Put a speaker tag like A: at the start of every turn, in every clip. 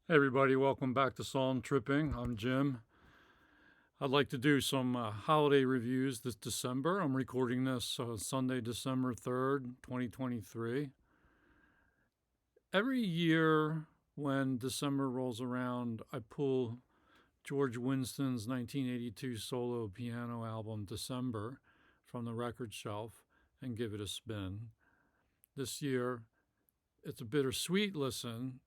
A: Hey everybody, welcome back to Song Tripping. I'm Jim. I'd like to do some holiday reviews this December. I'm recording this Sunday, December 3rd, 2023. Every year when December rolls around, I pull George Winston's 1982 solo piano album, December, from the record shelf and give it a spin. This year, it's a bittersweet listen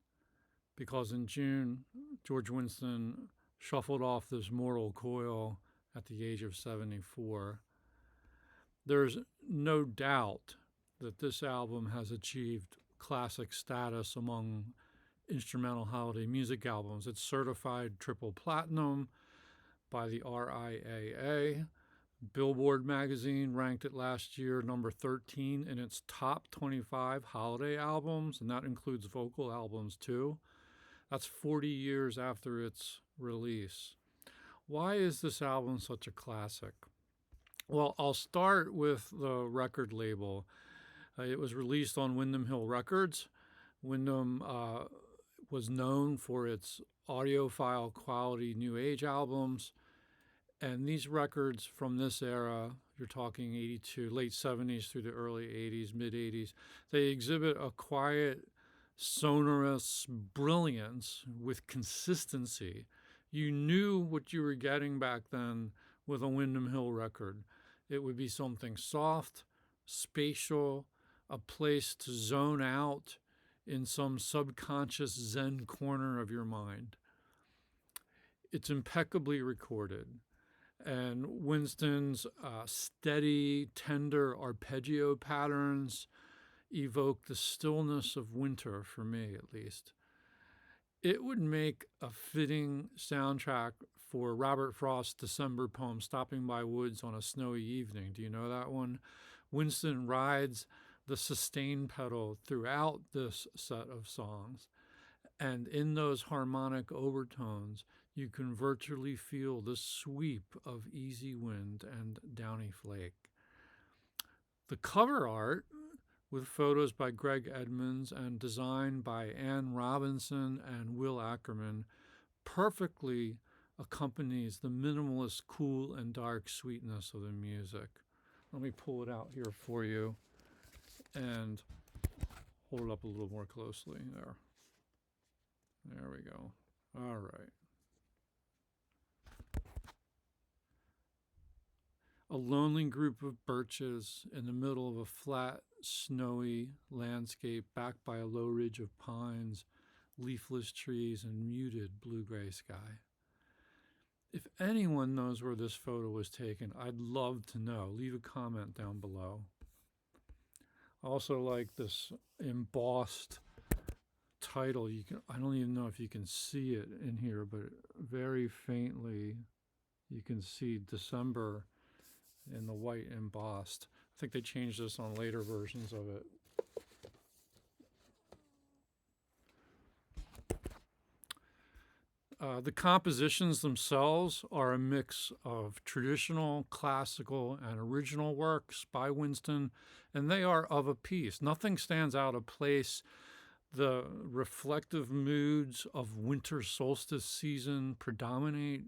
A: because in June, George Winston shuffled off this mortal coil at the age of 74. There's no doubt that this album has achieved classic status among instrumental holiday music albums. It's certified triple platinum by the RIAA. Billboard magazine ranked it last year number 13 in its top 25 holiday albums, and that includes vocal albums too. That's 40 years after its release. Why is this album such a classic? Well, I'll start with the record label. It was released on Windham Hill Records. Windham was known for its audiophile quality New Age albums. And these records from this era, you're talking 82, late 70s through the early 80s, mid 80s, they exhibit a quiet, sonorous brilliance with consistency. You knew what you were getting back then with a Windham Hill record. It would be something soft, spatial, a place to zone out in some subconscious Zen corner of your mind. It's impeccably recorded. And Winston's steady, tender arpeggio patterns evoke the stillness of winter, for me at least. It would make a fitting soundtrack for Robert Frost's December poem, Stopping by Woods on a Snowy Evening. Do you know that one? Winston rides the sustain pedal throughout this set of songs. And in those harmonic overtones, you can virtually feel the sweep of easy wind and downy flake. The cover art, with photos by Greg Edmonds and designed by Ann Robinson and Will Ackerman, perfectly accompanies the minimalist, cool, and dark sweetness of the music. Let me pull it out here for you and hold it up a little more closely. There we go. All right. A lonely group of birches in the middle of a flat, snowy landscape backed by a low ridge of pines, leafless trees, and muted blue-gray sky. If anyone knows where this photo was taken, I'd love to know. Leave a comment down below. I also like this embossed title. I don't even know if you can see it in here, but very faintly you can see December in the white embossed. I think they changed this on later versions of it. The compositions themselves are a mix of traditional, classical, and original works by Winston, and they are of a piece. Nothing stands out of place. The reflective moods of winter solstice season predominate.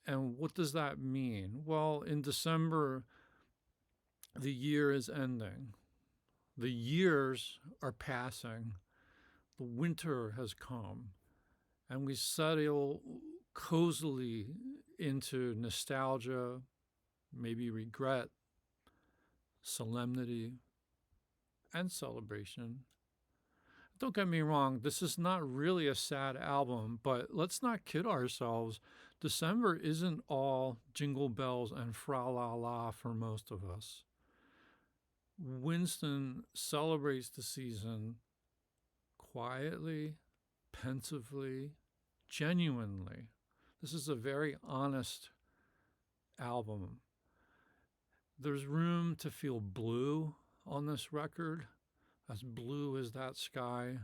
A: And what does that mean? Well, in December, the year is ending. The years are passing. The winter has come. And we settle cozily into nostalgia, maybe regret, solemnity, and celebration. Don't get me wrong, this is not really a sad album, but let's not kid ourselves. December isn't all jingle bells and fra la la for most of us. Winston celebrates the season quietly, pensively, genuinely. This is a very honest album. There's room to feel blue on this record, as blue as that sky.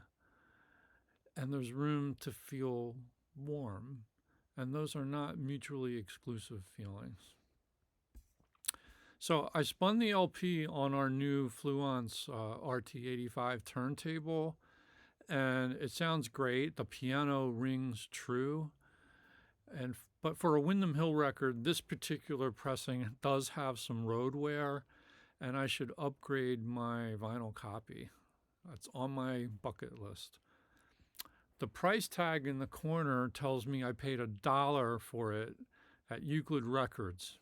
A: And there's room to feel warm. And those are not mutually exclusive feelings. So I spun the LP on our new Fluence RT85 turntable, and it sounds great. The piano rings true. But for a Windham Hill record, this particular pressing does have some road wear, and I should upgrade my vinyl copy. That's on my bucket list. The price tag in the corner tells me I paid $1 for it at Euclid Records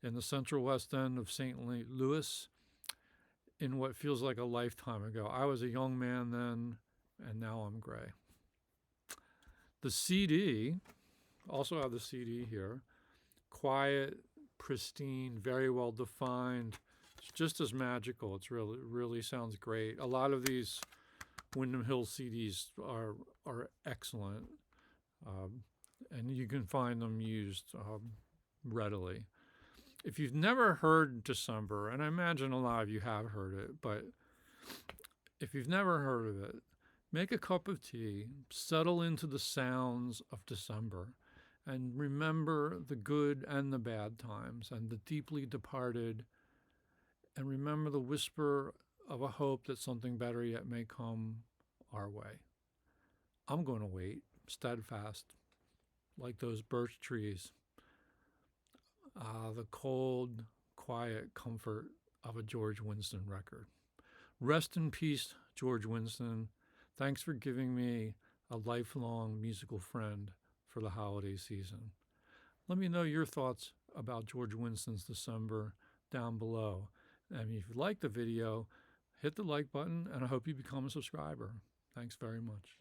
A: in the Central West End of St. Louis in what feels like a lifetime ago. I was a young man then, and now I'm gray. The CD, also have the CD here, quiet, pristine, very well defined. It's just as magical. It's really sounds great. A lot of these Windham Hill CDs are excellent, and you can find them used readily. If you've never heard December, and I imagine a lot of you have heard it, but if you've never heard of it, make a cup of tea, settle into the sounds of December, and remember the good and the bad times and the deeply departed, and remember the whisper of a hope that something better yet may come our way. I'm going to wait, steadfast, like those birch trees. The cold, quiet comfort of a George Winston record. Rest in peace, George Winston. Thanks for giving me a lifelong musical friend for the holiday season. Let me know your thoughts about George Winston's December down below. And if you like the video, hit the like button, and I hope you become a subscriber. Thanks very much.